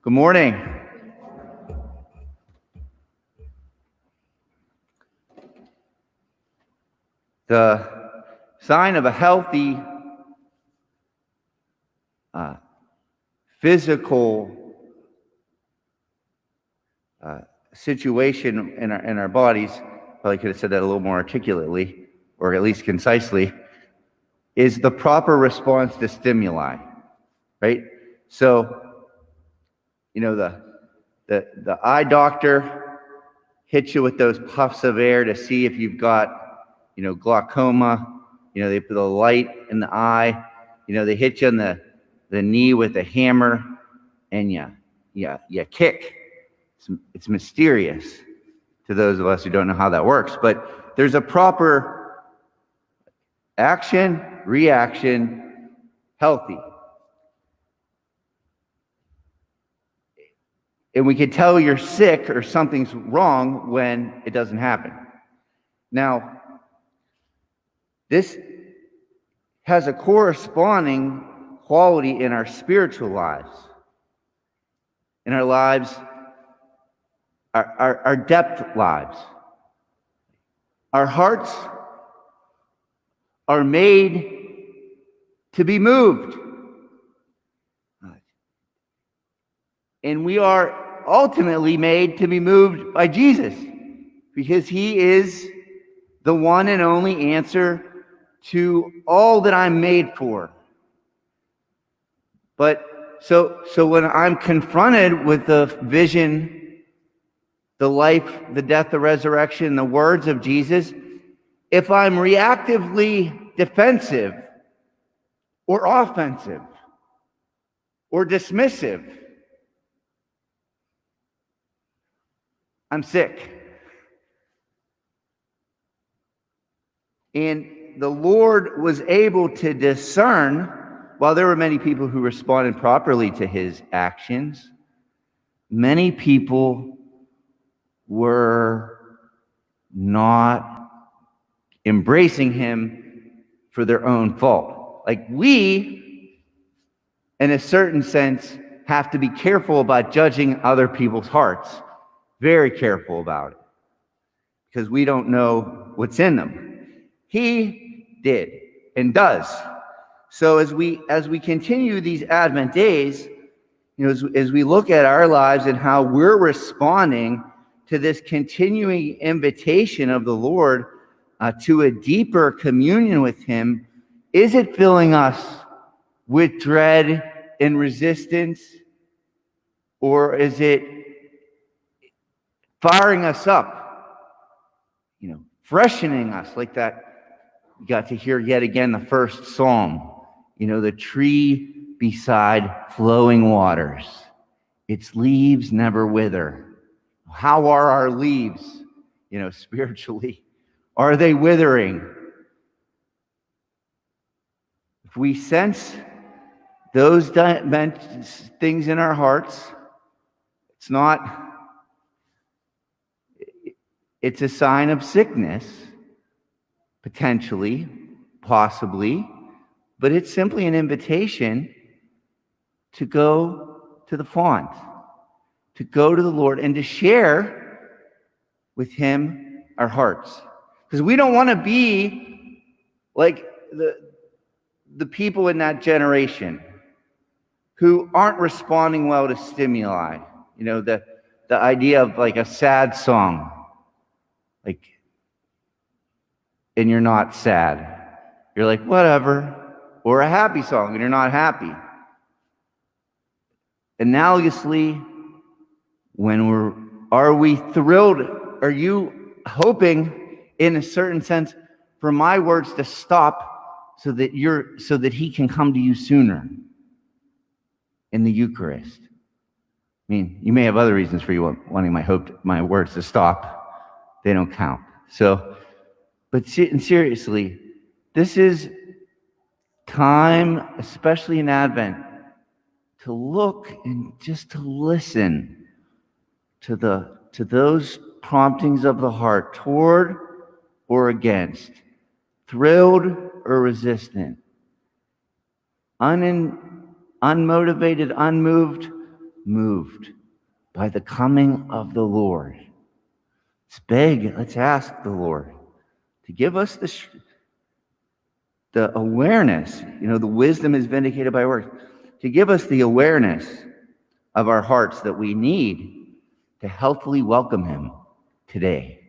Good morning. The sign of a healthy physical situation in our bodies, probably could have said that a little more articulately, or at least concisely, is the proper response to stimuli, right? So, the eye doctor hits you with those puffs of air to see if you've got, glaucoma. They put a light in the eye. They hit you on the knee with a hammer, and you kick. It's mysterious to those of us who don't know how that works, but there's a proper action, reaction, healthy. And we can tell you're sick or something's wrong when it doesn't happen. Now, this has a corresponding quality in our spiritual lives, in our lives, our depth lives. Our hearts are made to be moved. And we are ultimately made to be moved by Jesus, because he is the one and only answer to all that I'm made for. But so when I'm confronted with the vision, the life, the death, the resurrection, the words of Jesus, if I'm reactively defensive or offensive or dismissive, I'm sick. And the Lord was able to discern, while there were many people who responded properly to his actions, many people were not embracing him for their own fault. Like, we, in a certain sense, have to be careful about judging other people's hearts. Very careful about it, because we don't know what's in them. He did and does. So as we continue these Advent days, as we look at our lives and how we're responding to this continuing invitation of the Lord to a deeper communion with him, is it filling us with dread and resistance, or is it firing us up, freshening us like that? You got to hear yet again the first psalm, the tree beside flowing waters. Its leaves never wither. How are our leaves, spiritually? Are they withering? If we sense those things in our hearts, it's a sign of sickness, potentially, possibly, but it's simply an invitation to go to the font, to go to the Lord and to share with him our hearts. Because we don't want to be like the people in that generation who aren't responding well to stimuli. The idea of like a sad song, like, and you're not sad. You're like, whatever. Or a happy song and you're not happy. Analogously, are we thrilled? Are you hoping, in a certain sense, for my words to stop so that he can come to you sooner in the Eucharist? I mean, you may have other reasons for you wanting my words to stop. They don't count. But seriously, this is time, especially in Advent, to look and just to listen to those promptings of the heart, toward or against, thrilled or resistant, unmotivated, unmoved, moved by the coming of the Lord. Let's ask the Lord to give us the awareness, the wisdom is vindicated by works, to give us the awareness of our hearts that we need to healthily welcome him today.